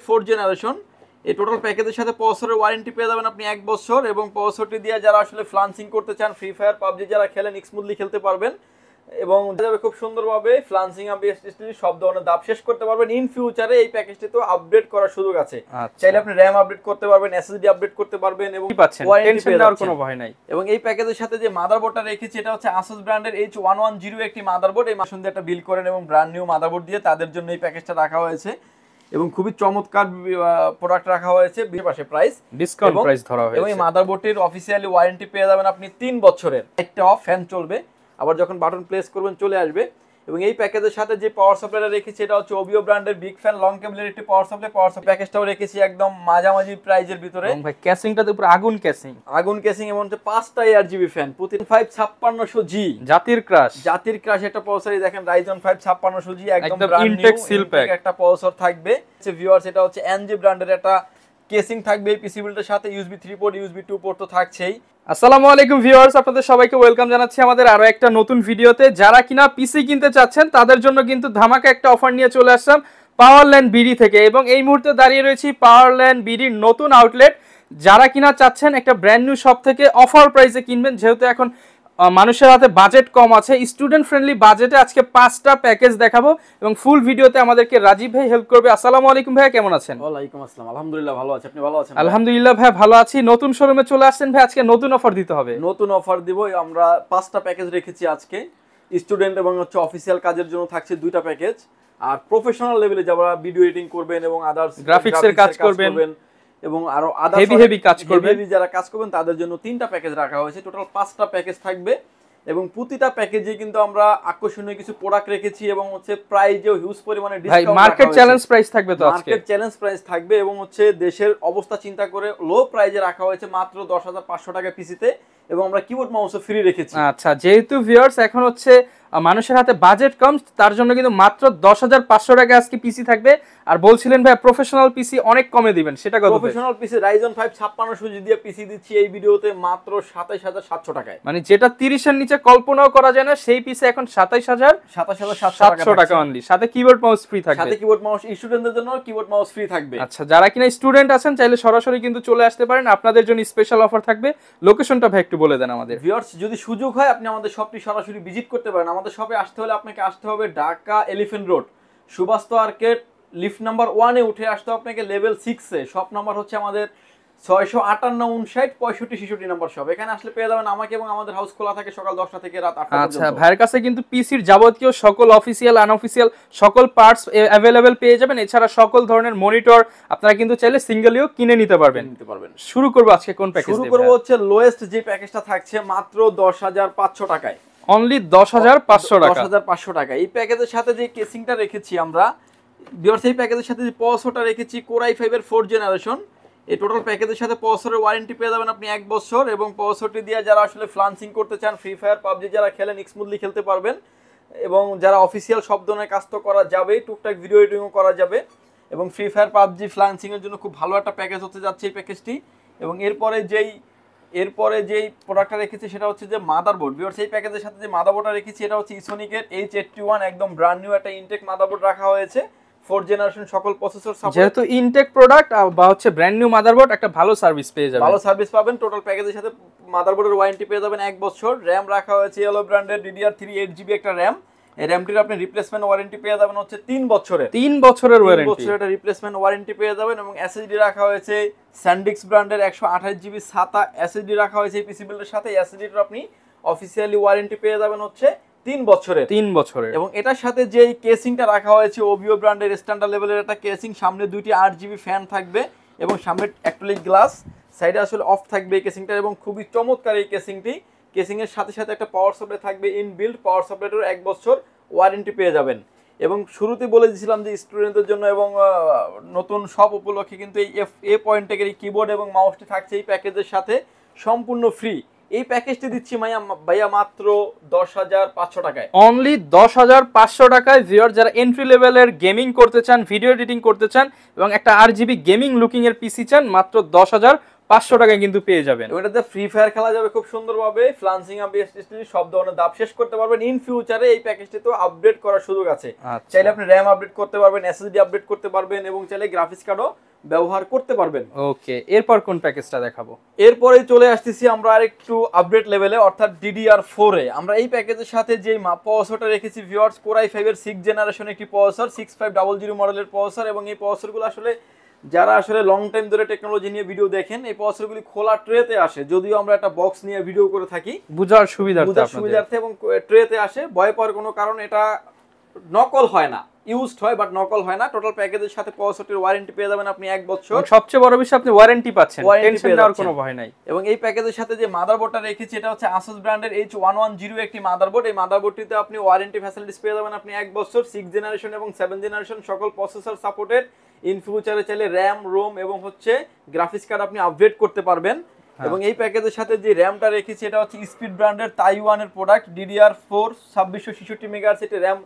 4th generation. এই total প্যাকেজের সাথে প্রসেসরের ওয়ারেন্টি পেয়ে যাবেন আপনি 1 বছর, এবং প্রসেসরটি দিয়ে যারা আসলে ফ্লান্সিং করতে চান, ফ্রি ফায়ার পাবজি যারা খেলেন স্মুথলি খেলতে পারবেন এবং যাবে খুব সুন্দরভাবে ফ্লান্সিং সব ধরনের দাব শেষ করতে পারবেন। ইন ফিউচারে এই প্যাকেজটি তো আপডেট করার সুযোগ আছে, চাইলে আপনি র‍্যাম আপডেট করতে পারবেন, এসএসডি আপডেট করতে পারবেন এবং ওয়ারেন্টি পেয়ে যাওয়ার কোনো ভয় নাই। এবং এই প্যাকেজের সাথে যে মাদারবোর্ডটা রেখেছি এটা হচ্ছে আসুস ব্র্যান্ডের H110 একটি মাদারবোর্ড। এই মাসুন দিয়ে একটা বিল করেন এবং ব্র্যান্ড নিউ মাদারবোর্ড দিয়ে তাদের জন্য এই প্যাকেজটা রাখা হয়েছে এবং খুবই চমৎকার প্রোডাক্ট রাখা হয়েছে। পাশে প্রাইস ডিসকাউন্ট প্রাইস ধরা হয়েছে এবং এই মাদারবোর্ডটির অফিশিয়ালি ওয়ারেন্টি পেয়ে যাবেন আপনি 3 বছরের। একটা অফ ফ্যান চলবে, আবার যখন বাটন প্রেস করবেন চলে আসবে। এবং এই প্যাকেজের সাথে যে পাওয়ার সাপ্লাইটা রেখেছি এটা হচ্ছে ওবিও ব্র্যান্ডের বিগ ফ্যান লং কেবলের একটি পাওয়ার সাপ্লাই প্যাকেজটাও রেখেছি একদম মাঝামাঝি প্রাইজের ভিতরে। এবং ভাই ক্যাসিংটাতে পুরো আগুন ক্যাসিং এবং হচ্ছে 5টা ARGB ফ্যান, প্রতি 5600G জাতির ক্রাশ একটা প্রসেসরই দেখেন Ryzen 5 5600G একদম ইনটেক সিল প্যাক একটা প্রসেসর থাকবে। ভিউয়ার্স এটা হচ্ছে NG ব্র্যান্ডের একটা কেসিং থাকবে এই পিসি বিল্ডের সাথে, USB 3 পোর্ট USB 2 পোর্ট তো থাকছেই। আসসালামু আলাইকুম ভিউয়ার্স, আপনাদের সবাইকে ওয়েলকাম জানাচ্ছি আমাদের আরো একটা নতুন ভিডিওতে। যারা কিনা পিসি কিনতে চাচ্ছেন তাদের জন্য কিন্তু ধামাকা একটা অফার নিয়ে চলে আসলাম পাওয়ারল্যান্ড বিডি থেকে। এবং এই মুহূর্তে দাঁড়িয়ে রয়েছি পাওয়ারল্যান্ড বিডির নতুন আউটলেট। যারা কিনা চাচ্ছেন একটা ব্র্যান্ড নিউ শপ থেকে অফার প্রাইসে কিনবেন, যেহেতু এখন মানুষের হাতে বাজেট কম আছে, স্টুডেন্ট ফ্রেন্ডলি বাজেটে আজকে 5টা প্যাকেজ দেখাবো এবং ফুল ভিডিওতে আমাদেরকে রাজীব ভাই হেল্প করবে। আসসালামু আলাইকুম ভাই, কেমন আছেন? ওয়ালাইকুম আসসালাম, আলহামদুলিল্লাহ ভালো আছি, আপনি ভালো আছেন? আলহামদুলিল্লাহ ভাই ভালো আছি। নতুন শোরুমে চলে আসছেন ভাই, আজকে নতুন অফার দিতে হবে। নতুন অফার দিব, আমরা 5টা প্যাকেজ রেখেছি আজকে। স্টুডেন্ট এবং হচ্ছে অফিসিয়াল কাজের জন্য থাকছে 2টা প্যাকেজ, আর প্রফেশনাল লেভেলে যারা ভিডিও এডিটিং করবেন এবং আদার্স গ্রাফিক্সের কাজ করবেন এবং আরো আদার্স হেভি কাজ করবেন, যারা কাজ করবেন তাদের জন্য 3টা প্যাকেজ রাখা হয়েছে। টোটাল 5টা প্যাকেজ থাকবে এবং প্রতিটা প্যাকেজে কিন্তু আমরা আকর্ষণীয় কিছু প্রোডাক্ট রেখেছি এবং হচ্ছে প্রাইজেও হিউজ পরিমাণে ডিসকাউন্ট, মার্কেট চ্যালেঞ্জ প্রাইস থাকবে তো আজকে। মার্কেট চ্যালেঞ্জ প্রাইস থাকবে এবং হচ্ছে দেশের অবস্থা চিন্তা করে লো প্রাইজে রাখা হয়েছে মাত্র 10,500 টাকা পিসিতে, এবং আমরা কিবোর্ড মাউসও ফ্রি রেখেছি। আচ্ছা, যেহেতু ভিউয়ার্স এখন হচ্ছে মানুষের হাতে বাজেট কম, তার জন্য কিন্তু মাত্র 10,500 টাকা আজকে পিসি থাকবে। আর বলছিলেন ভাই প্রফেশনাল পিসি অনেক কমে দিবেন, সেটা কত? প্রফেশনাল পিসি Ryzen 5 5600G দিয়ে পিসি দিচ্ছি এই ভিডিওতে মাত্র 27700 টাকায়। মানে যেটা 30 এর নিচে কল্পনাও করা যায় না সেই পিসি এখন 27700 টাকা অনলি। সাথে কিবোর্ড মাউস ফ্রি থাকবে। সাথে কিবোর্ড মাউস স্টুডেন্টদের জন্য কিবোর্ড মাউস ফ্রি থাকবে। আচ্ছা, যারা কিনা স্টুডেন্ট আছেন চাইলে সরাসরি কিন্তু চলে আসতে পারেন, আপনাদের জন্য স্পেশাল অফার থাকবে। লোকেশনটা ভাই একটু বলে দেন আমাদের। ভিউয়ার্স যদি সুযোগ হয় আপনি আমাদের শপটি সরাসরি ভিজিট করতে পারেন। আমাদের শপে আসতে হলে আপনাকে আসতে হবে Dhaka elephant road Subastu arcade lift number 1 এ উঠে আসতে আপনাকে লেভেল 6 এ। শপ নাম্বার হচ্ছে আমাদের 658596566 নাম্বার শপ। এখানে আসলে পেয়ে যাবেন আমাকে, এবং আমাদের হাউস খোলা থাকে সকাল 10টা থেকে রাত 8টা পর্যন্ত। আচ্ছা, ভাইয়ের কাছে কিন্তু পিসির যাবতীয় সকল অফিসিয়াল আনঅফিসিয়াল সকল পার্টস अवेलेबल পেয়ে যাবেন। এছাড়া সকল ধরনের মনিটর আপনারা কিন্তু চাইলে সিঙ্গেলিও কিনে নিতে পারবেন। শুরু করব আজকে কোন প্যাকেজ দিয়ে? শুরু করব হচ্ছে লোয়েস্ট যে প্যাকেজটা থাকছে মাত্র 10,500 টাকায়। অনলি 10,500 টাকা। 10,500 টাকা। এই প্যাকেজের সাথে যে কেসিংটা রেখেছি আমরা, ভিউয়ার্স এই প্যাকেজের সাথে যে প্রসেসরটা রেখেছি Core i5 এর 4th জেনারেশন। এই টোটাল প্যাকেজের সাথে প্রসেসরের ওয়ারেন্টি পেয়ে যাবেন আপনি 1 বছর, এবং প্রসেসরটি দিয়ে যারা আসলে ফ্লান্সিং করতে চান, ফ্রি ফায়ার পাবজি যারা খেলেন স্মুথলি খেলতে পারবেন, এবং যারা অফিসিয়াল সব ধরনের কাজ তো করা যাবে, টুকটাক ভিডিও এডিটিংও করা যাবে, এবং ফ্রি ফায়ার পাবজি ফ্লান্সিং এর জন্য খুব ভালো একটা প্যাকেজ হতে যাচ্ছে এই প্যাকেজটি। এবং এরপরে যেই প্রোডাক্টটা রেখেছি সেটা হচ্ছে যে মাদারবোর্ড। ভিউয়ার্স এই প্যাকেজের সাথে যে মাদারবোর্ডটা রেখেছি এটা হচ্ছে ইসোনিকের H81 একদম ব্র্যান্ড নিউ একটা ইনটেক মাদারবোর্ড রাখা হয়েছে। 4th জেনারেশন সকল প্রসেসর সাপোর্ট। যেহেতু ইনটেক প্রোডাক্ট বা হচ্ছে ব্র্যান্ড নিউ মাদারবোর্ড, একটা ভালো সার্ভিস পেয়ে যাবেন। ভালো সার্ভিস পাবেন। টোটাল প্যাকেজের সাথে মাদারবোর্ডের ওয়ারেন্টি পেয়ে যাবেন 1 বছর। RAM রাখা হয়েছে ইয়েলো ব্র্যান্ডের DDR3 8GB একটা RAM। এই RAMটির আপনি রিপ্লেসমেন্ট ওয়ারেন্টি পেয়ে যাবেন হচ্ছে 3 বছরের। 3 বছরের ওয়ারেন্টি। 3 বছরের একটা রিপ্লেসমেন্ট ওয়ারেন্টি পেয়ে যাবেন। এবং SSD রাখা হয়েছে SanDisk ব্র্যান্ডের 128GB SATA SSD রাখা হয়েছে এই পিসি বিল্ডের সাথে। SSDটার আপনি অফিশিয়ালি ওয়ারেন্টি পেয়ে যাবেন হচ্ছে 3 বছরের। 3 বছরের। এবং এটার সাথে যে কেসিংটা রাখা হয়েছে ওবিও ব্র্যান্ডের স্ট্যান্ডার্ড লেভেলের একটা কেসিং, সামনে 2টি 8GB ফ্যান থাকবে এবং সামনে অ্যাক্রিলিক গ্লাস, সাইডে আসলে অফ থাকবে এই কেসিংটা, এবং খুবই চমৎকার এই কেসিংটি। কেসিং এর সাথে সাথে একটা পাওয়ার সাপ্লাই থাকবে ইনবিল্ট, পাওয়ার সাপ্লাইটার 1 বছর ওয়ারেন্টি পেয়ে যাবেন। এবং শুরুতে বলে দিয়েছিলাম যে স্টুডেন্টদের জন্য এবং নতুন সব উপলক্ষে কিন্তু এই পয়েন্টের এই কিবোর্ড এবং মাউসটি থাকছে এই প্যাকেজের সাথে সম্পূর্ণ ফ্রি। এই প্যাকেজটি দিচ্ছি ভাইয়া মাত্র 10,500 টাকায়। অনলি 10,500 টাকায়। ভিউয়ার যারা এন্ট্রি লেভেলের গেমিং করতে চান, ভিডিও এডিটিং করতে চান এবং একটা RGB গেমিং লুকিং এর পিসি চান, মাত্র 500 টাকায় কিন্তু পেয়ে যাবেন। এটাতে ফ্রি ফায়ার খেলা যাবে খুব সুন্দরভাবে, ফ্লান্সিং সব ধরনের দাব শেষ করতে পারবেন। ইন ফিউচারে এই প্যাকেজটি তো আপডেট করার সুযোগ আছে, চাইলে আপনি র্যাম আপডেট করতে পারবেন, এসএসডি আপডেট করতে পারবেন এবং চাইলে গ্রাফিক্স কার্ডও ব্যবহার করতে পারবেন। ওকে, এরপর কোন প্যাকেজটা দেখাবো? এরপরেই চলে আসতেছি আমরা আরেকটু আপডেট লেভেলে, অর্থাৎ DDR4 এ। আমরা এই প্যাকেজের সাথে যে প্রসেসরটা রেখেছি ভিউয়ার্স, Core i5 এর 6th জেনারেশন একটি প্রসেসর, 6500 মডেলের প্রসেসর। এবং এই প্রসেসরগুলো আসলে যারা আসলে লং টাইম ধরে টেকনোলজি নিয়ে ভিডিও দেখেন, এই প্রসেসরগুলি খোলা ট্রেতে আসে, যদিও আমরা একটা বক্স নিয়ে ভিডিও করে থাকি বুঝার সুবিধার্থে, এবং ট্রেতে আসে। ভয় পাওয়ার কোনো কারণ, এটা নকল হয় না, ইউজড হয় বাট নকল হয় না। টোটাল প্যাকেজের সাথে প্রসেসরটির ওয়ারেন্টি পেয়ে যাবেন আপনি 1 বছর। সবচেয়ে বড় বিষয় আপনি ওয়ারেন্টি পাচ্ছেন, টেনশন নেওয়ার কোনো ভয় নাই। এবং এই প্যাকেজের সাথে যে মাদারবোর্ডটা রেখেছি, এটা হচ্ছে Asus ব্র্যান্ডের H110 একটি মাদারবোর্ড। এই মাদারবোর্ডটিতে আপনি ওয়ারেন্টি ফ্যাসিলিটিস পেয়ে যাবেন আপনি 1 বছর, 6 জেনারেশন এবং 7 জেনারেশন সকল প্রসেসর সাপোর্টেড। ইন ফিউচারে চাইলে র্যাম, রোম এবং হচ্ছে গ্রাফিক্স কার্ড আপনি আপগ্রেড করতে পারবেন। এবং এই প্যাকেজের সাথে যে র্যামটা রেখেছি, এটা হচ্ছে স্পিড ব্র্যান্ডের তাইওয়ানের প্রোডাক্ট, DDR4 2666 মেগাহার্টজ এর র্যাম,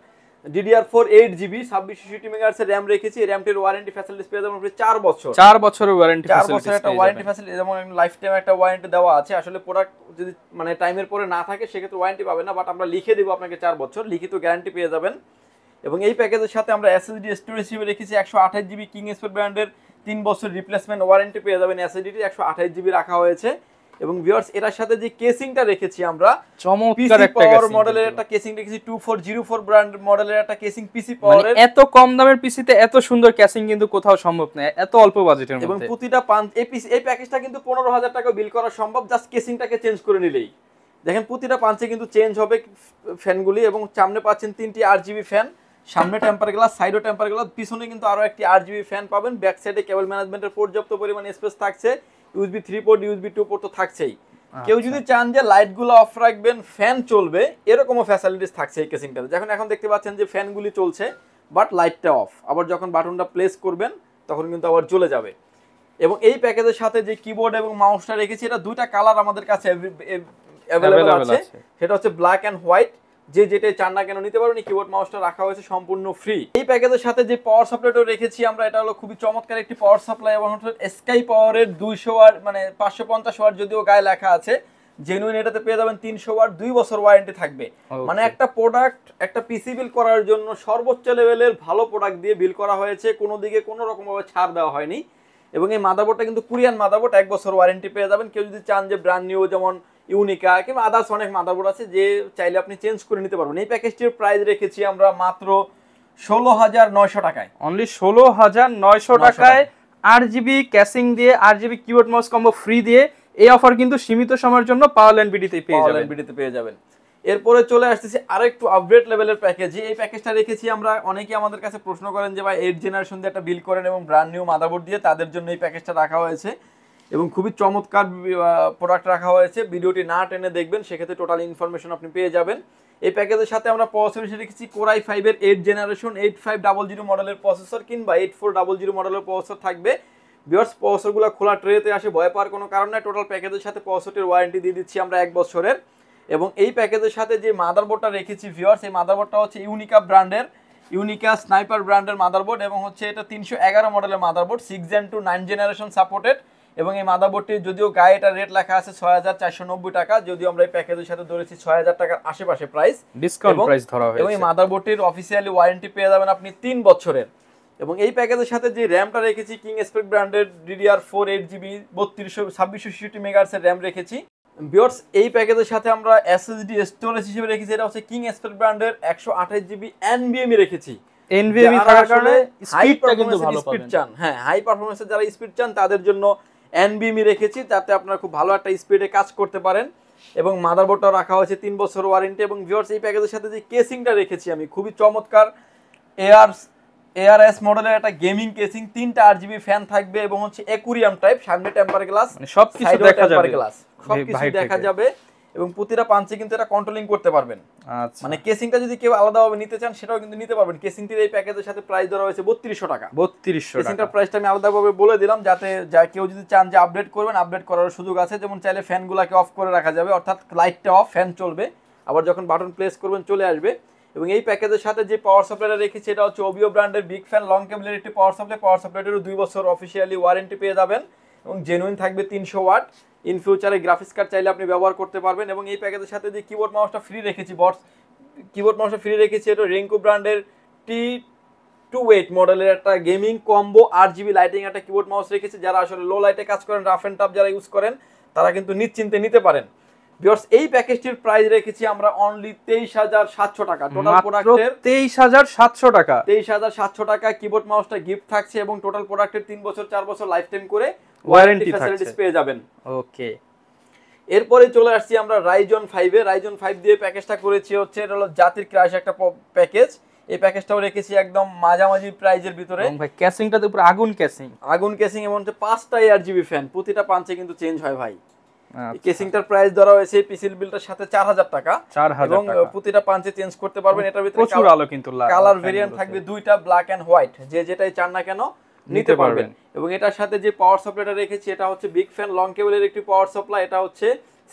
DDR4 8GB 2666 মেগাহার্টজ এর র্যাম রেখেছি। এই র্যামটির ওয়ারেন্টি ফ্যাসিলিটিস পেয়ে যাবেন আপনি 4 বছর। 4 বছরের ওয়ারেন্টি 4 বছরের একটা ওয়ারেন্টি ফ্যাসিলিটি, যেমন লাইফ টাইম একটা ওয়ারেন্টি দেওয়া আছে। আসলে প্রোডাক্ট যদি মানে টাইমের পরে না থাকে সেক্ষেত্রে ওয়ারেন্টি পাবেন না, বাট আমরা লিখে দেব আপনাকে 4 বছর, লিখিত গ্যারান্টি পেয়ে যাবেন। এবং এই প্যাকেজের সাথে আমরা এসএসডি স্টোরেজ হিসেবে রেখেছি 128GB কিং স্পেড ব্র্যান্ডের 3 বছর রিপ্লেসমেন্ট ওয়ারেন্টি পেয়ে যাবেন। এসএসডি 128GB রাখা হয়েছে। এবং ভিউয়ার্স, এটার সাথে যে কেসিংটা রেখেছি আমরা, চমৎকার একটা পাওয়ার মডেলের একটা কেসিং রেখেছি, 2404 ব্র্যান্ড মডেলের একটা কেসিং পিসি পাওয়ারের। এত কম দামের পিসিতে এত সুন্দর কেসিং কিন্তু কোথাও সম্ভব না, এত অল্প বাজেটের মধ্যে। এবং প্রতিটা এই প্যাকেজটা কিন্তু 15000 টাকা বিল করা সম্ভব, জাস্ট কেসিংটাকে চেঞ্জ করে নিলেই। দেখেন প্রতিটা পাঞ্চে কিন্তু চেঞ্জ হবে ফ্যানগুলি। এবং সামনে পাচ্ছেন 3টি RGB ফ্যান, সামনে টেম্পার গ্লাস, সাইডও টেম্পার গ্লাস, পিছনে কিন্তু আরো একটি RGB ফ্যান পাবেন। ব্যাক সাইডে কেবল ম্যানেজমেন্টের পর্যাপ্ত পরিমাণ স্পেস থাকছে, USB 3 পোর্ট, USB 2 পোর্ট তো থাকছেই। কেউ যদি চান যে লাইটগুলো অফ রাখবেন, ফ্যান চলবে, এরকমও ফ্যাসিলিটিস থাকছে এই কেসিংটাতে। এখন দেখতে পাচ্ছেন যে ফ্যানগুলি চলছে বাট লাইটটা অফ, আবার যখন বাটনটা প্লেস করবেন তখন কিন্তু আবার জ্বলে যাবে। এবং এই প্যাকেজের সাথে যে কিবোর্ড এবং মাউসটা রেখেছি, এটা দুইটা কালার আমাদের কাছে অ্যাভেলেবল আছে, সেটা হচ্ছে ব্ল্যাক এন্ড হোয়াইট। যে যেটাই চান না কেন নিতে পারবেন। এই কিবোর্ড মাউসটা রাখা হয়েছে সম্পূর্ণ ফ্রি। এই প্যাকেজের সাথে যে পাওয়ার সাপ্লাইটাও রেখেছি আমরা, এটা হলো খুবই চমৎকার একটি পাওয়ার সাপ্লাই, এবং স্কাই পাওয়ারের 200 ওয়াট মানে 550 ওয়াট যদিও গায়ে লেখা আছে, জেনুইন এটাতে পেয়ে যাবেন 300 ওয়াট, 2 বছর ওয়ারেন্টি থাকবে। মানে একটা প্রোডাক্ট, একটা পিসি বিল করার জন্য সর্বোচ্চ লেভেলের ভালো প্রোডাক্ট দিয়ে বিল করা হয়েছে, কোনো দিকে কোনো রকম ভাবে ছাড় দেওয়া হয়নি। এবং এই মাদারবোর্ডটা কিন্তু কোরিয়ান মাদারবোর্ড, 1 বছর ওয়ারেন্টি পেয়ে যাবেন। কেউ যদি চান যে ব্র্যান্ড নিউ, যেমন ইউনিকা কিংবা আদার্স অনেক মাদারবোর্ড আছে, যে চাইলে আপনি চেঞ্জ করে নিতে পারবেন। এই প্যাকেজটির প্রাইস রেখেছি আমরা মাত্র 16900 টাকায়, অনলি 16900 টাকায় 8GB ক্যাসিং দিয়ে 8GB keyboard mouse combo free দিয়ে। এই অফার কিন্তু সীমিত সময়ের জন্য পাওয়ারল্যান্ড বিডিতে পেয়ে যাবেন। এরপরে চলে আসতেছি আরেকটু আপগ্রেড লেভেলের প্যাকেজে। এই প্যাকেজটা রেখেছি আমরা, অনেকেই আমাদের কাছে প্রশ্ন করেন যে ভাই 8 জেনারেশন দিয়ে একটা বিল করেন এবং ব্র্যান্ড নিউ মাদারবোর্ড দিয়ে, তাদের জন্য এই প্যাকেজটা রাখা হয়েছে। এবং খুবই চমৎকার প্রোডাক্ট রাখা হয়েছে, ভিডিওটি না টেনে দেখবেন, সেক্ষেত্রে টোটাল ইনফরমেশন আপনি পেয়ে যাবেন। এই প্যাকেজের সাথে আমরা প্রসেসর হিসেবে রেখেছি Core i5 এর 8 জেনারেশন 8500 মডেলের প্রসেসর কিংবা 8400 মডেলের প্রসেসর থাকবে। ভিউয়ার্স, প্রসেসরগুলো খোলা ট্রেতে আসে, ভয় পাওয়ার কোনো কারণ নাই। টোটাল প্যাকেজের সাথে প্রসেসরটির ওয়ারেন্টি দিয়ে দিচ্ছি আমরা 1 বছরের। এবং এই প্যাকেজের সাথে যে মাদারবোর্ডটা রেখেছি ভিউয়ার্স, এই মাদারবোর্ডটা হচ্ছে ইউনিকা স্নাইপার ব্র্যান্ডের মাদারবোর্ড, এবং হচ্ছে এটা 311 মডেলের motherboard, 6 Gen to 9 generation supported. এবং এই মাদারবোর্ডটি যদিও গায়ে এটা রেট লেখা আছে 6490 টাকা, যদিও আমরা এই প্যাকেজের সাথে ধরেছি 6000 টাকার আশেপাশে প্রাইস, ডিসকাউন্ট প্রাইস ধরা হয়েছে। এবং এই মাদারবোর্ডটির অফিসিয়ালি ওয়ারেন্টি পেয়ে যাবেন আপনি 3 বছরের। এবং এই প্যাকেজের সাথে যে র্যামটা রেখেছি, কিং স্পেড ব্র্যান্ডের DDR4 8GB 2666 মেগাহার্টজ এর র্যাম রেখেছি। ভিউয়ার্স, এই প্যাকেজের সাথে আমরা এসএসডি স্টোরেজ হিসেবে রেখেছি, এটা হচ্ছে কিং স্পেড ব্র্যান্ডের 128GB NVMe রেখেছি। NVMe থাকার কারণে স্পিডটা কিন্তু ভালো পাবেন। হ্যাঁ, হাই পারফরম্যান্সের যারা স্পিড চান তাদের জন্য NVMe রেখেছি, যাতে আপনারা খুব ভালো একটা স্পিডে কাজ করতে পারেন। এবং মাদারবোর্ডটাও রাখা হয়েছে 3 বছর ওয়ারেন্টি। এবং ভিউয়ার্স, এই প্যাকেজের সাথে যে কেসিংটা রেখেছি আমি, খুবই চমৎকার ARS মডেলের একটা গেমিং কেসিং, 3টা RGB ফ্যান থাকবে এবং হচ্ছে অ্যাকুরিয়াম টাইপ, সামনে টেম্পার গ্লাস, সবকিছু দেখা যাবে, সবকিছু দেখা যাবে। এবং প্রতিটা পাঞ্চে কিন্তু এটা কন্ট্রোলিং করতে পারবেন। আচ্ছা, মানে কেসিংটা যদি কেউ আলাদাভাবে নিতে চান সেটাও কিন্তু নিতে পারবেন। কেসিংটির এই প্যাকেজের সাথে প্রাইস ধরা হয়েছে 3200 টাকা। 3200 টাকা। কেসিংটার প্রাইসটা আমি আলাদাভাবে বলে দিলাম, যাতে কেউ যদি চান যে আপডেট করবেন, আপডেট করার সুযোগ আছে। যেমন চাইলে ফ্যানগুলোকে অফ করে রাখা যাবে, অর্থাৎ লাইটটা অফ, ফ্যান চলবে, আবার যখন বাটন প্রেস করবেন চলে আসবে। এবং এই প্যাকেজের সাথে যে পাওয়ার সাপ্লাইটা রেখেছি, এটা হচ্ছে ওবিও ব্র্যান্ডের বিগ ফ্যান লং কেবলের একটি পাওয়ার সাপ্লাইটারও 2 বছর অফিসিয়ালি ওয়ারেন্টি পেয়ে যাবেন। এবং জেনুইন থাকবে 300 ওয়াট। ইন ফিউচারে গ্রাফিক্স কার্ড চাইলে আপনি ব্যবহার করতে পারবেন। এবং এই প্যাকেজের সাথে যে কিবোর্ড মাউসটা ফ্রি রেখেছি, কিবোর্ড মাউসটা ফ্রি রেখেছি, এটা রেঙ্কো ব্র্যান্ডের T28 মডেলের একটা গেমিং কম্বো RGB লাইটিং একটা কিবোর্ড মাউস রেখেছি। যারা আসলে লো লাইটে কাজ করেন, রাফ এন্ড টাফ যারা ইউজ করেন, তারা কিন্তু নিশ্চিন্তে নিতে পারেন। ভিউয়ার্স, এই প্যাকেজটির প্রাইস রেখেছি আমরা অনলি 23,700 টাকা। টোটাল প্রোডাক্টের 23,700 টাকা। 23,700 টাকা কিবোর্ড মাউসটা গিফট থাকছে এবং টোটাল প্রোডাক্টের 3 বছর 4 বছর লাইফ টাইম করে ওয়ারেন্টি ফ্যাসিলিটিস পেয়ে যাবেন। ওকে, এরপরে চলে আসছি আমরা রাইজন 5 এ। রাইজন 5 দিয়ে প্যাকেজটা করেছি হচ্ছে, এটা হলো জাতির ক্রাশ একটা প্যাকেজ। এই প্যাকেজটাও রেখেছি একদম মাঝামাঝি প্রাইজের ভিতরে। এবং ভাই ক্যাসিংটাতে পুরো আগুন ক্যাসিং এবং 5টা ARGB ফ্যান, প্রতিটা পাঞ্চে কিন্তু চেঞ্জ হয় ভাই। কেসিংটার প্রাইস ধরা হয়েছে পিসিল বিলটার সাথে 4,000 টাকা, এবং প্রতিটা পাঞ্চে চেঞ্জ করতে পারবেন। এটার ভিতরে প্রচুর আলো কিন্তু কালার ভেরিয়েন্ট থাকবে দুইটা, ব্ল্যাক এন্ড হোয়াইট, যে যেটাই চান না কেন নিতে পারবেন। এবং এটার সাথে যে পাওয়ার সাপ্লাইটা রেখেছি, এটা হচ্ছে বিগ ফ্যান লং কেবলের একটি পাওয়ার সাপ্লাই। এটা হচ্ছে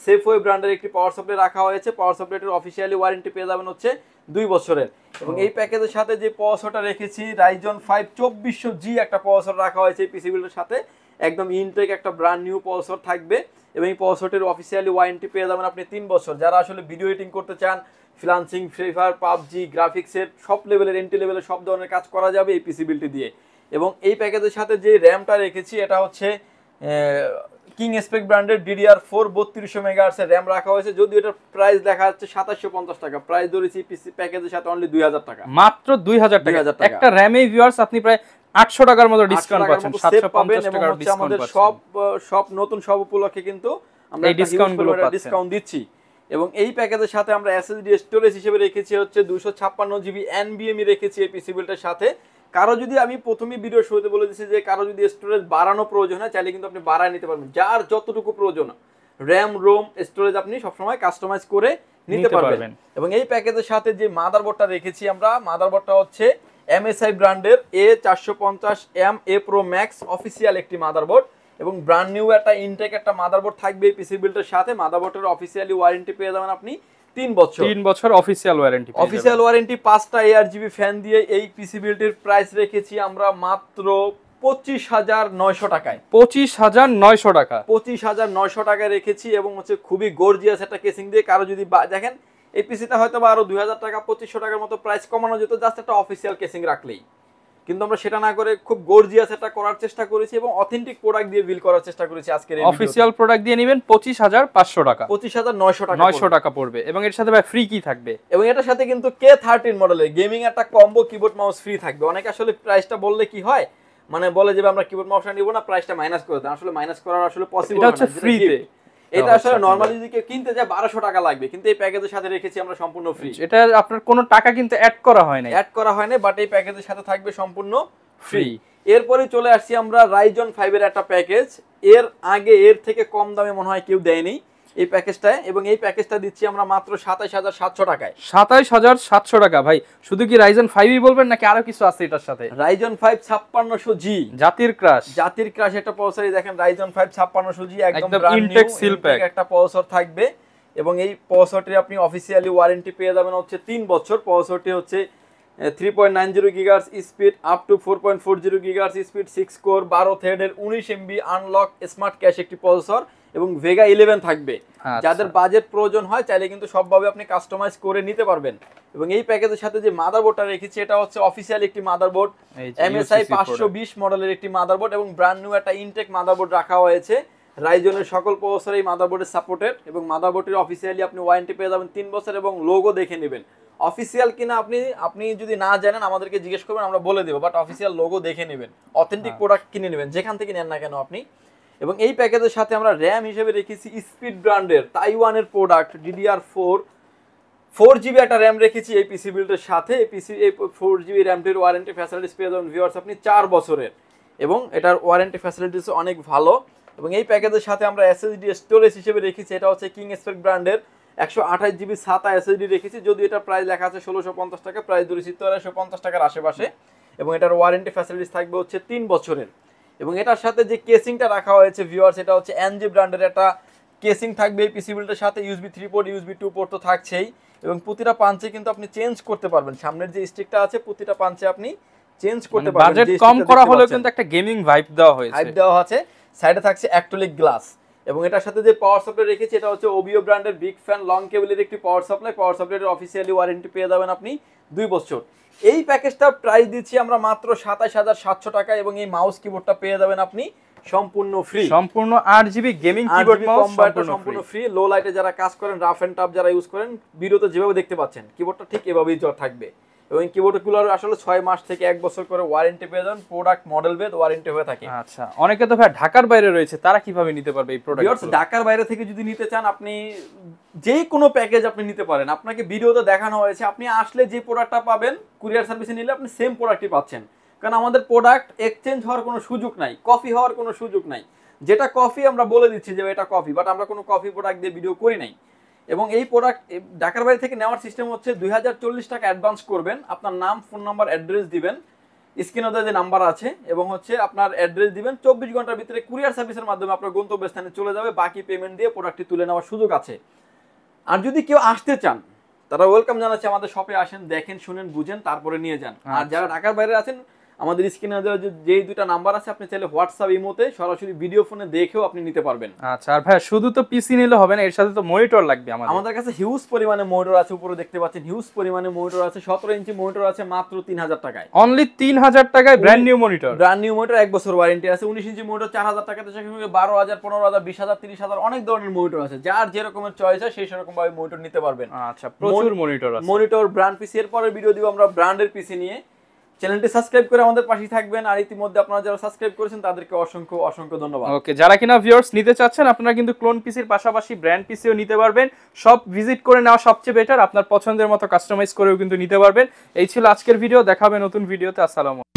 সেফওয়ে ব্র্যান্ডের একটি পাওয়ার সাপ্লাই রাখা হয়েছে। পাওয়ার সাপ্লাইটির অফিসিয়ালি ওয়ারেন্টি পেয়ে যাবেন হচ্ছে 2 বছরের। এবং এই প্যাকেজের সাথে যে প্রসেসরটা রেখেছি, রাইজন 5 2400G একটা প্রসেসর রাখা হয়েছে এই পিসি বিল্ডের সাথে। একদম ইনটেক একটা ব্র্যান্ড নিউ প্রসেসর থাকবে এবং এই প্রসেসরটির অফিসিয়ালি ওয়ারেন্টি পেয়ে যাবেন আপনি 3 বছর। যারা আসলে ভিডিও এডিটিং করতে চান, ফ্রিল্যান্সিং, ফ্রি ফায়ার, পাবজি, গ্রাফিক্সের সব লেভেলের, এন্ট্রি লেভেলের সব ধরনের কাজ করা যাবে এই পিসি বিল্ডটি দিয়ে। এবং এই প্যাকেজের সাথে যে র্যামটা রেখেছি, এটা হচ্ছে কিং স্পেক ব্র্যান্ডের DDR4 3200 মেগাহার্টজের র্যাম রাখা হয়েছে। যদিও এটার প্রাইস দেখা যাচ্ছে 2750 টাকা, প্রাইস ধরেছি পিসি প্যাকেজের সাথে অনলি 2000 টাকা, মাত্র 2000 টাকা। একটা র্যামে ভিউয়ার্স আপনি প্রায় 800 টাকার মতো ডিসকাউন্ট পাচ্ছেন, 750 টাকার ডিসকাউন্ট আমাদের সব নতুন সব উপলক্ষে কিন্তু আমরা এই ডিসকাউন্ট দিচ্ছি। এবং এই প্যাকেজের সাথে আমরা SSD স্টোরেজ হিসেবে রেখেছি হচ্ছে 256GB NVMe রেখেছি এই পিসি বিল্ডের সাথে। কারো যদি, আমি প্রথমেই ভিডিও শুরুতে বলে দিচ্ছি যে কারো যদি স্টোরেজ বাড়ানো প্রয়োজন হয়, চাইলে কিন্তু আপনি বাড়ায় নিতে পারবেন। যার যতটুকু প্রয়োজন, র্যাম, রোম, স্টোরেজ আপনি সবসময় কাস্টমাইজ করে নিতে পারবেন। এবং এই প্যাকেজের সাথে যে মাদারবোর্ডটা রেখেছি আমরা, মাদারবোর্ডটা হচ্ছে MSI ব্র্যান্ডের A450M A Pro Max official একটি মাদারবোর্ড। এবং ব্র্যান্ড নিউ একটা ইনটেক একটা মাদারবোর্ড থাকবে এই পিসি বিল্ডের সাথে। মাদারবোর্ডের অফিসিয়ালি ওয়ারেন্টি পেয়ে যাবেন আপনি 3 বছর অফিসিয়াল ওয়ারেন্টি। 5টা ARGB ফ্যান দিয়ে এই পিসি বিল্ডের প্রাইস রেখেছি আমরা মাত্র 25,900 টাকায়। 25,900 টাকা, 25,900 টাকায় রেখেছি। এবং হচ্ছে খুবই গর্জিয়াস একটা কেসিং দিয়ে। কারো যদি দেখেন এই পিসিটা হয়তো বা আরো 2000 টাকা 2500 টাকার মতো প্রাইস কমানো যেত জাস্ট একটা অফিসিয়াল কেসিং রাখলেই, কিন্তু আমরা সেটা না করে খুব গর্জিয়াস একটা করার চেষ্টা করেছি এবং অথেন্টিক প্রোডাক্ট দিয়ে বিল করার চেষ্টা করেছি আজকের এই অফিসিয়াল প্রোডাক্ট দিয়ে নেবেন 25,500 টাকা, 25,900 টাকা পড়বে। এবং এর সাথে ভাই ফ্রি কি থাকবে? এবং এটার সাথে কিন্তু K13 মডেলের গেমিং একটা কম্বো কিবোর্ড মাউস ফ্রি থাকবে। অনেকে আসলে প্রাইসটা বললে কি হয়, মানে বলে যে আমরা কিবোর্ড মাউসটা নিব না, প্রাইসটা মাইনাস করে দেন। আসলে মাইনাস করার আসলে পসিবল না, এটা হচ্ছে ফ্রিতে। এটা আসলে নরমালি যদি কেউ কিনতে যায় 1200 টাকা লাগবে, কিন্তু এই প্যাকেজের সাথে রেখেছি আমরা সম্পূর্ণ ফ্রি। এটা আপনার কোনো টাকা কিন্তু অ্যাড করা হয় না, বাট এই প্যাকেজের সাথে থাকবে সম্পূর্ণ ফ্রি। এরপরে চলে আসছি আমরা রাইজন 5 এর একটা প্যাকেজ। এর আগে এর থেকে কম দামে মনে হয় কেউ দেয়নি এই প্যাকেজটা, এবং এই প্যাকেজটা দিচ্ছি আমরা মাত্র 27,700 টাকায়। 27,700 টাকা। ভাই শুধু কি রাইজন 5ই বলবেন নাকি আরো কিছু আছে এটার সাথে? রাইজন 5 5600G জাতির ক্রাশ একটা প্রসেসরই দেখেন, রাইজন 5 5600G একদম ইনটেক সিল প্যাক একটা প্রসেসর থাকবে। এবং এই প্রসেসরটি আপনি অফিসিয়ালি ওয়ারেন্টি পেয়ে যাবেন হচ্ছে 3 বছর। প্রসেসরটি হচ্ছে 3.90 GHz speed up to 4.40 GHz speed, 6 core 12 থ্রেডের 19 MB আনলক স্মার্ট ক্যাশ একটি প্রসেসর, এবং ভেগা 11 থাকবে। যাদের বাজেট প্রয়োজন হয় চাইলে কিন্তু সবভাবে আপনি কাস্টমাইজ করে নিতে পারবেন। এবং এই প্যাকেজের সাথে যে মাদারবোর্ডটা রেখেছি, এটা হচ্ছে অফিসিয়াল একটি মাদারবোর্ড, MSI 520 মডেলের একটি মাদারবোর্ড, এবং ব্র্যান্ড নিউ একটা ইনটেক মাদারবোর্ড রাখা হয়েছে। রাইজনের সকল প্রসেসর এই মাদারবোর্ডের সাপোর্টেড, এবং মাদারবোর্ডটির অফিসিয়ালি আপনি ওয়ারেন্টি পেয়ে যাবেন 3 বছর, এবং লোগো দেখে নেবেন অফিসিয়াল কিনা আপনি যদি না জানেন আমাদেরকে জিজ্ঞেস করবেন, আমরা বলে দেবো, বাট অফিসিয়াল লোগো দেখে নেবেন, অথেন্টিক প্রোডাক্ট কিনে নেবেন যেখান থেকে নেন না কেন আপনি। এবং এই প্যাকেজের সাথে আমরা র্যাম হিসেবে রেখেছি স্পিড ব্র্যান্ডের তাইওয়ানের প্রোডাক্ট DDR4 4GB একটা র্যাম রেখেছি এই পিসি বিল্ডের সাথে। এই 4GB র্যামটির ওয়ারেন্টি ফ্যাসিলিটিস পেয়ে যাবেন ভিউয়ার্স আপনি 4 বছরের, এবং এটার ওয়ারেন্টি ফ্যাসিলিটিস অনেক ভালো। এবং এই প্যাকেজের সাথে আমরা SSD স্টোরেজ হিসেবে রেখেছি, এটা হচ্ছে কিং স্পেক ব্র্যান্ডের 128GB SATA SSD রেখেছি। যদিও এটা প্রাইস লেখা আছে 1650 টাকা, প্রাইস ধরেছি 1350 টাকার আশেপাশে। এবং এটার ওয়ারেন্টি ফ্যাসিলিটিস থাকবে হচ্ছে 3 বছরের। এবং এটার সাথে যে কেসিংটা রাখা হয়েছে ভিউয়ার্স, এটা হচ্ছে NG ব্র্যান্ডের একটা কেসিং থাকবে এই পিসি বিল্ডের সাথে। USB 3 পোর্ট, USB 2 পোর্ট তো থাকছেই, এবং প্রতিটা পাঞ্চে কিন্তু আপনি চেঞ্জ করতে পারবেন। সামনের যে স্টিকটা আছে প্রতিটা পাঞ্চে আপনি চেঞ্জ করতে পারবেন। বাজেট কম করা হলেও কিন্তু একটা গেমিং ভাইব দেওয়া হয়েছে। সাইডে থাকছে অ্যাক্রিলিক গ্লাস এবং এটার সাথে যে পাওয়ার সাপ্লাই রেখেছি এটা হচ্ছে ওবিও ব্র্যান্ডের বিগ ফ্যান লং কেবলের একটি পাওয়ার সাপ্লাই। পাওয়ার সাপ্লাইয়ের অফিসিয়ালি ওয়ারেন্টি পেয়ে যাবেন আপনি 2 বছর। এই প্যাকেজটার প্রাইস দিচ্ছি আমরা মাত্র 27700 টাকা এবং এই মাউস কিবোর্ডটা পেয়ে যাবেন আপনি সম্পূর্ণ ফ্রি, সম্পূর্ণ 8GB গেমিং কিবোর্ড মাউস সম্পূর্ণ ফ্রি। লো লাইটে যারা কাজ করেন, রাফ এন্ড টাফ যারা ইউজ করেন, ভিডিওতে যেভাবে দেখতে পাচ্ছেন কিবোর্ডটা ঠিক এভাবেই থাকবে এবং কিবোর্ডগুলোর আসলে 6 মাস থেকে 1 বছর করে ওয়ারেন্টি পেয়ে যাবেন, প্রোডাক্ট মডেল ভেদ ওয়ারেন্টি হয়ে থাকে। আচ্ছা, অনেকে তো ভাই ঢাকার বাইরে রয়েছে, তারা কিভাবে নিতে পারবে এই প্রোডাক্ট? ঢাকার বাইরে থেকে যদি নিতে চান আপনি যে কোনো প্যাকেজ আপনি নিতে পারেন। আপনাকে ভিডিওতে দেখানো হয়েছে, আপনি আসলে যে প্রোডাক্টটা পাবেন কুরিয়ার সার্ভিসে নিলে আপনি সেম প্রোডাক্টই পাচ্ছেন, কারণ আমাদের প্রোডাক্ট এক্সচেঞ্জ হওয়ার কোনো সুযোগ নাই, কপি হওয়ার কোনো সুযোগ নাই। যেটা কপি আমরা বলে দিচ্ছি যে এটা কপি, বাট আমরা কোনো কপি প্রোডাক্ট দিয়ে ভিডিও করি নাই। এবং এই প্রোডাক্ট ঢাকার বাইরে থেকে নেওয়ার সিস্টেম হচ্ছে 2040 টাকা অ্যাডভান্স করবেন, আপনার নাম, ফোন নাম্বার, অ্যাড্রেস দিবেন, স্ক্রিনে যে নাম্বার আছে এবং হচ্ছে আপনার অ্যাড্রেস দিবেন। 24 ঘন্টার ভিতরে কুরিয়ার সার্ভিসের মাধ্যমে আপনার গন্তব্যস্থানে চলে যাবে, বাকি পেমেন্ট দিয়ে প্রোডাক্টটি তুলে নেওয়ার সুযোগ আছে। আর যদি কেউ আসতে চান তারা ওয়েলকাম জানাচ্ছি, আমাদের শপে আসেন, দেখেন, শুনেন, বুঝেন, তারপরে নিয়ে যান। আর যারা ঢাকার বাইরে আছেন আমাদের স্ক্রিনে যেই দুইটা নাম্বার আছে আপনি চাইলে হোয়াটসঅ্যাপ ইমোতে সরাসরি ভিডিও ফোনে দেখেও আপনি নিতে পারবেন। আচ্ছা, আর ভাই শুধু তো পিসি নিলে হবে না, এর সাথে তো মনিটর লাগবে। আমাদের কাছে হিউজ পরিমাণে মনিটর আছে, উপরে দেখতে পাচ্ছেন হিউজ পরিমাণে মনিটর আছে। 17 ইঞ্চি মনিটর আছে মাত্র 3000 টাকায়, অনলি 3000 টাকায় brand new monitor. Brand new monitor 1 বছর ওয়ারেন্টি আছে। 19 ইঞ্চি মনিটর 4000 টাকাতে, সেখানে 12000, 15000, 20000, 30000 অনেক ধরনের মনিটর আছে। যার যে রকমের চয়েস হয় সেই রকম ভাবে মনিটর নিতে পারবেন। আচ্ছা, প্রচুর মনিটর আছে। মনিটর ব্র্যান্ড পিসি এর পরে ভিডিও দিব আমরা ব্র্যান্ডের পিসি নিয়ে। চ্যানেলটি সাবস্ক্রাইব করে আমাদের পাশেই থাকবেন। আর ইতিমধ্যে আপনারা যারা সাবস্ক্রাইব করেছেন তাদেরকে অসংখ্য অসংখ্য ধন্যবাদ। ওকে, যারা কিনা ভিউয়ার্স নিতে চাচ্ছেন আপনারা কিন্তু ক্লোন পিসির পাশাপাশি ব্র্যান্ড পিসিও নিতে পারবেন। সব ভিজিট করে নেওয়া সবচেয়ে বেটার, আপনার পছন্দের মতো কাস্টমাইজ করেও কিন্তু নিতে পারবেন। এই ছিল আজকের ভিডিও, দেখা হবে নতুন ভিডিওতে। আসসালামু আলাইকুম।